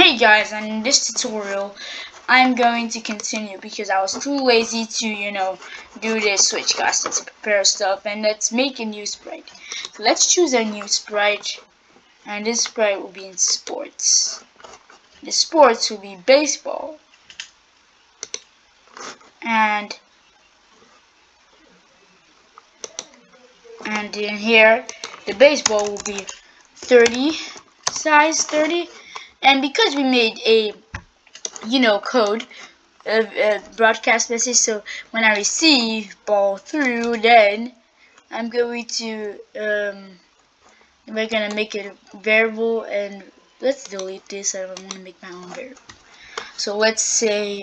Hey guys, and in this tutorial I'm going to continue because I was too lazy to do this switch casting to prepare stuff, and let's make a new sprite. So let's choose a new sprite, and this sprite will be in sports. The sports will be baseball, and in here the baseball will be 30, size 30, and because we made a code broadcast message, so when I receive ball through, then I'm going to we're gonna make it a variable, and let's delete this. I don't want to make my own variable. So let's say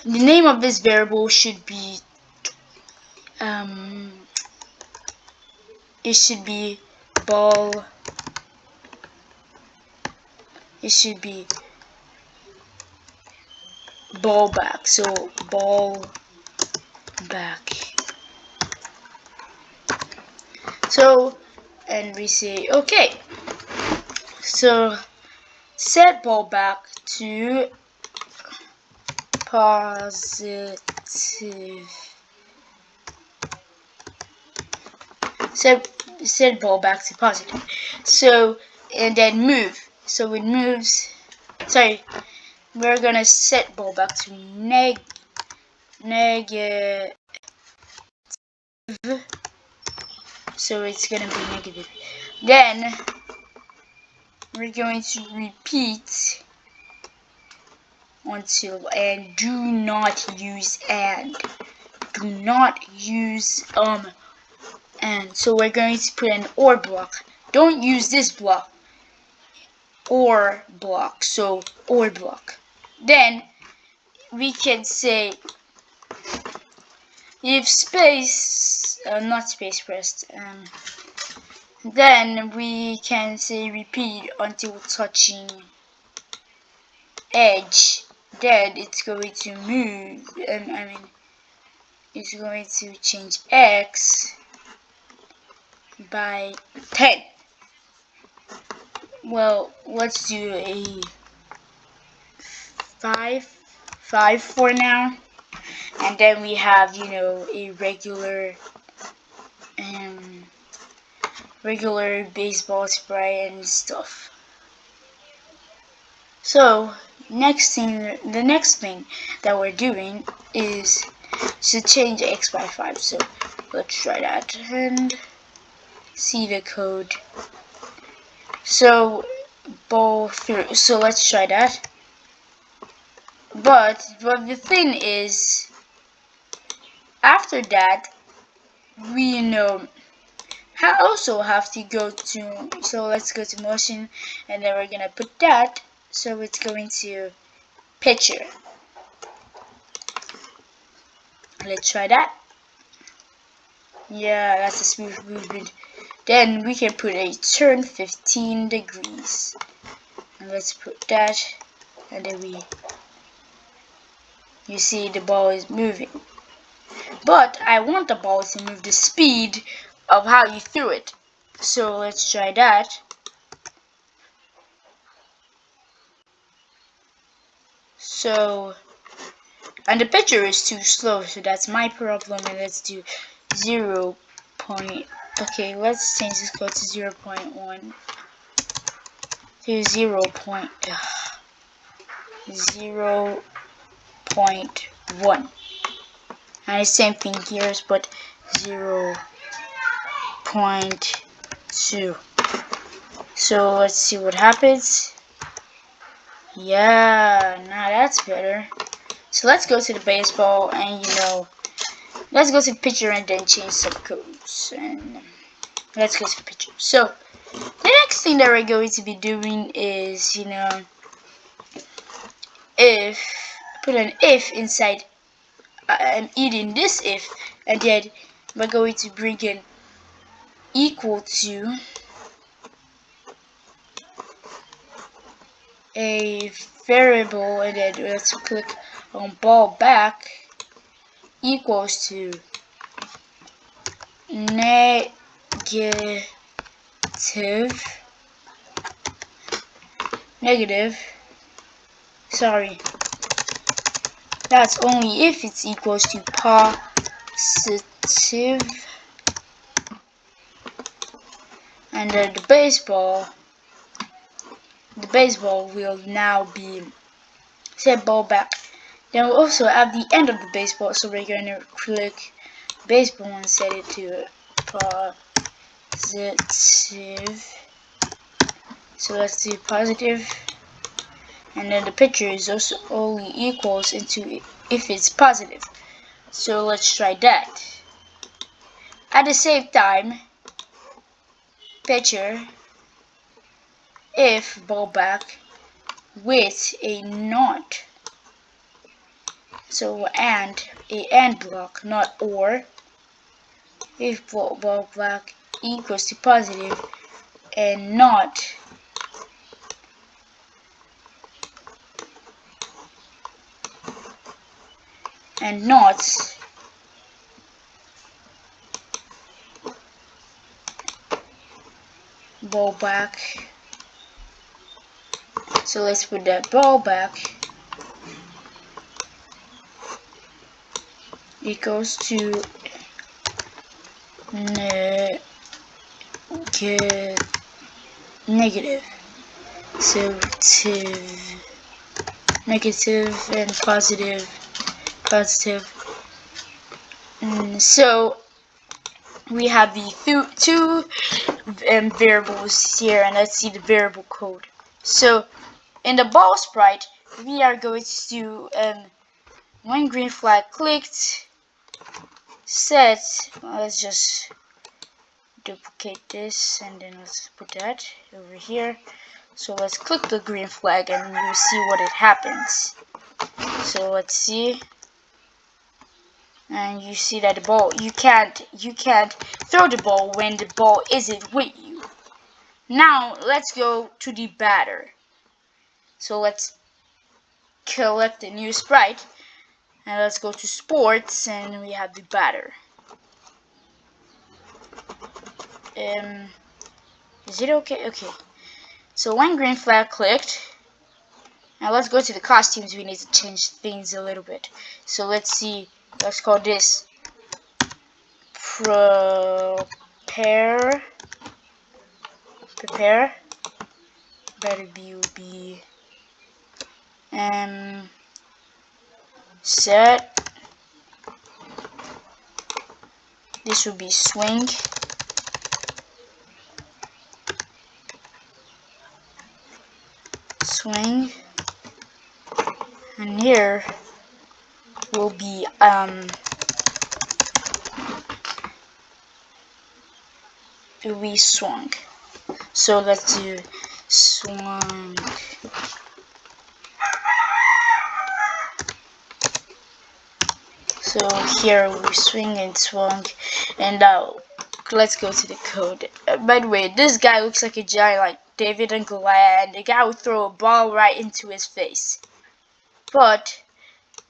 the name of this variable should be it should be ball. It should be ball back. So ball back. So, and we say okay. So set ball back to positive. Set ball back to positive. So, and then move. So it moves. Sorry, we're gonna set ball back to negative. So it's gonna be negative. Then we're going to repeat until, and do not use and. Do not use and. So we're going to put an or block. Don't use this block. Or block. So or block. Then we can say if space, not space pressed, then we can say repeat until touching edge. Then it's going to move, it's going to change x by 10. Well, let's do a 5 for now, and then we have a regular baseball spray and stuff. So the next thing that we're doing is to change x by 5. So let's try that and see the code. So ball through. So let's try that. But the thing is, after that, we also have to go to. So let's go to motion, and then we're gonna put that. So it's going to picture. Let's try that. Yeah, that's a smooth movement. Then we can put a turn 15 degrees. And let's put that, and then you see the ball is moving. But I want the ball to move the speed of how you threw it. So let's try that. So, and the picture is too slow, so that's my problem. And let's do 0. Okay, let's change this code to 0.1 to 0.1. And the same thing here, but 0.2. So let's see what happens. Yeah, now that's better. So let's go to the baseball, and let's go to the picture and then change some codes. And let's go to the picture. So the next thing that we're going to be doing is if put an if inside. I'm eating this if, and then we're going to bring in equal to a variable, and then let's click on ball back equals to negative negative, sorry, that's only if it's equals to positive, and then the baseball will now be set ball back. Then we'll also at the end of the baseball, so we're going to click baseball and set it to positive. So let's do positive, and then the picture is also only equals into if it's positive. So let's try that. At the same time, picture if ball back with a not. So and a and block, not or. If ball back equals to positive and not ball back. So let's put that ball back equals to negative. So negative and positive. So we have the two variables here, and let's see the variable code. So in the ball sprite, we are going to when green flag clicked, set. Let's just duplicate this, and then let's put that over here. So let's click the green flag, and you see what it happens. So let's see, and you see that the ball, you can't throw the ball when the ball isn't with you. Now let's go to the batter. So let's collect a new sprite, and let's go to sports, and we have the batter. Is it okay? Okay. So when green flag clicked, now let's go to the costumes. We need to change things a little bit. So let's see. Let's call this prepare. Better be set. This will be swing. And here will be swung. So let's do swung. So here we swing and swung, and now let's go to the code. By the way, this guy looks like a giant, like David and Goliath, and the guy would throw a ball right into his face. But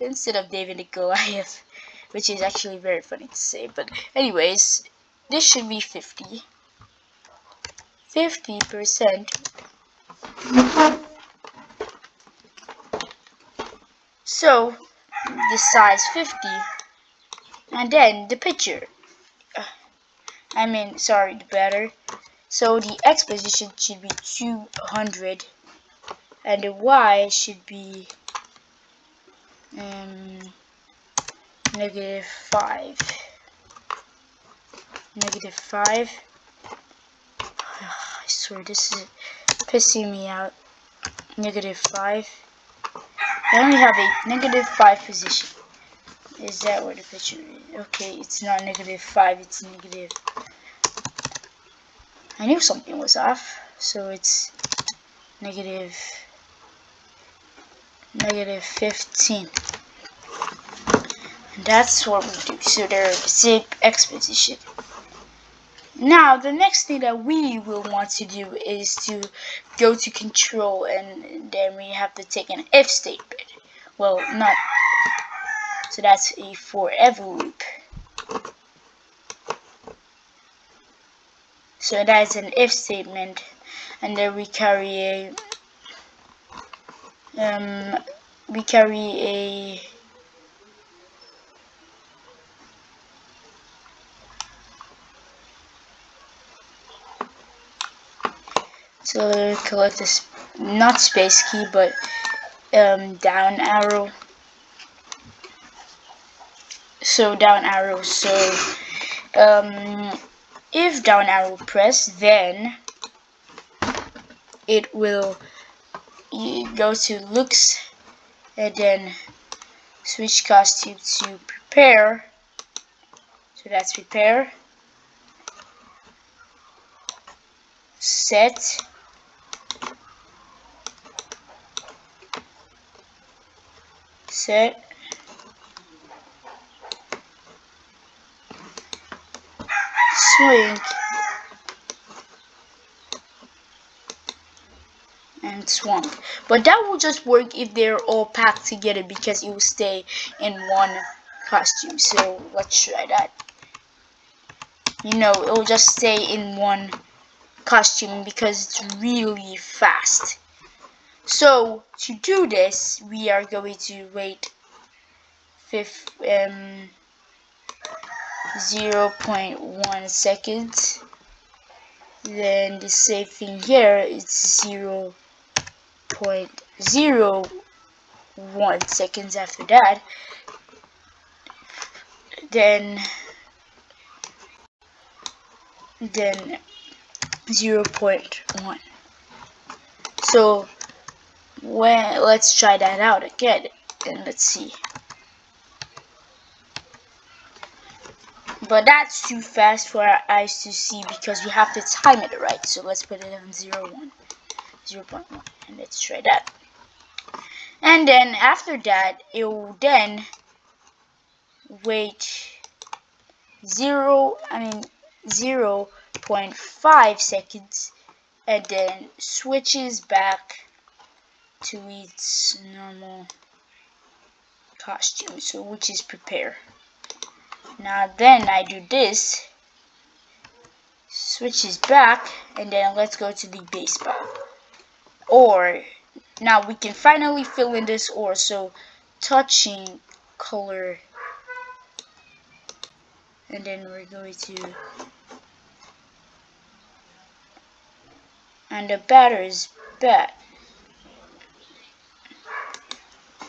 instead of David and Goliath, which is actually very funny to say. But anyways, this should be 50%. So the size 50, and then the picture. The batter. So the X position should be 200, and the Y should be -5. -5. I swear this is pissing me out. -5. I only have a -5 position. Is that where the picture is? Okay, it's not -5, it's negative. I knew something was off, so it's -15. And that's what we do. So they're the same X position. Now the next thing that we will want to do is to go to control, and then we have to take an if statement. Well, not. So that's a forever loop. So that's an if statement, and then we carry a we carry a so collect this, not space key, but down arrow. So down arrow. So if down arrow press, then it will go to looks and then switch costume to prepare. So that's prepare, set, swing, and swamp. But that will just work if they're all packed together because it will stay in one costume. So let's try that. You know, it will just stay in one costume because it's really fast. So to do this, we are going to wait 0.1 seconds. Then the same thing here is 0.01 seconds after that. Then 0.1. So let's try that out again and let's see. But that's too fast for our eyes to see because we have to time it right. So let's put it on 0.1, and let's try that. And then after that, it will then wait 0.5 seconds and then switches back to its normal costume, so which is prepare. Now then I do this, switches back, and then let's go to the baseball. Or now we can finally fill in this or, so touching color, and then we're going to, and the batter is bat.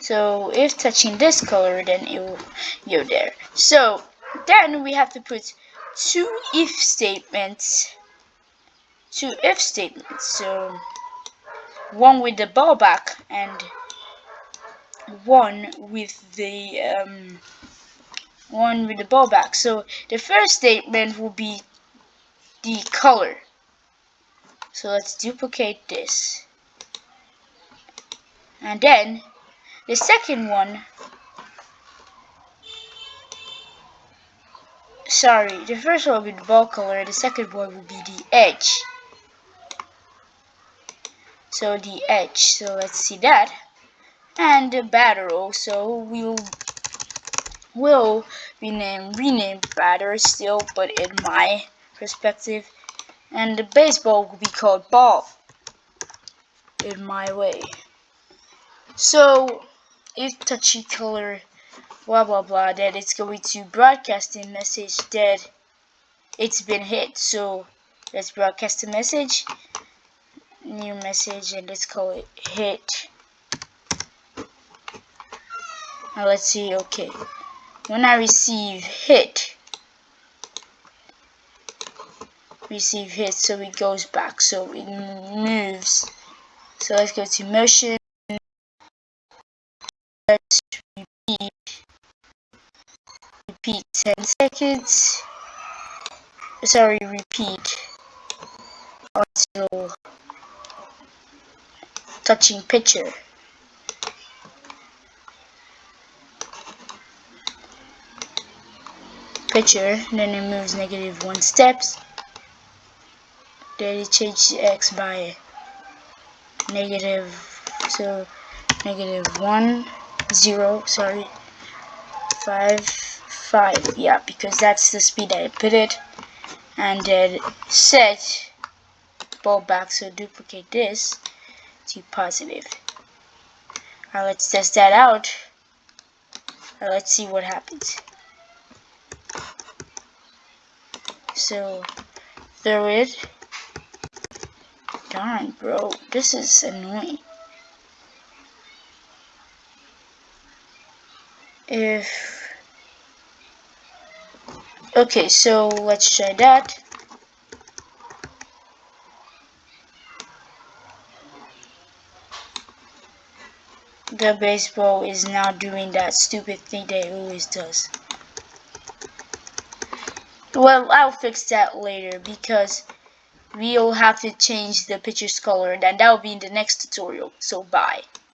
So if touching this color, then it will go there. So then we have to put two if statements. So one with the ball back and one with the ball back. So the first statement will be the color. So let's duplicate this. And then the second one, the first one will be the ball color, the second one will be the edge. So the edge, so let's see that. And the batter also will rename batter still, but in my perspective. And the baseball will be called ball in my way. So if touchy color blah blah blah, then it's going to broadcast a message that it's been hit. So let's broadcast a message, new message, and let's call it hit. Now let's see. Okay, when I receive hit, so it goes back, so it moves. So let's go to motion, let's repeat 10 seconds, repeat until touching picture. Then it moves -1 steps, then it changes X by negative, so -1 0 5, yeah, because that's the speed I put it. And then set ball back, so duplicate this to positive. Let's test that out. Let's see what happens. So, throw it. Darn, bro, this is annoying. Okay, so let's try that. The baseball is now doing that stupid thing that it always does. Well, I'll fix that later because we'll have to change the picture's color, and that will be in the next tutorial. So bye.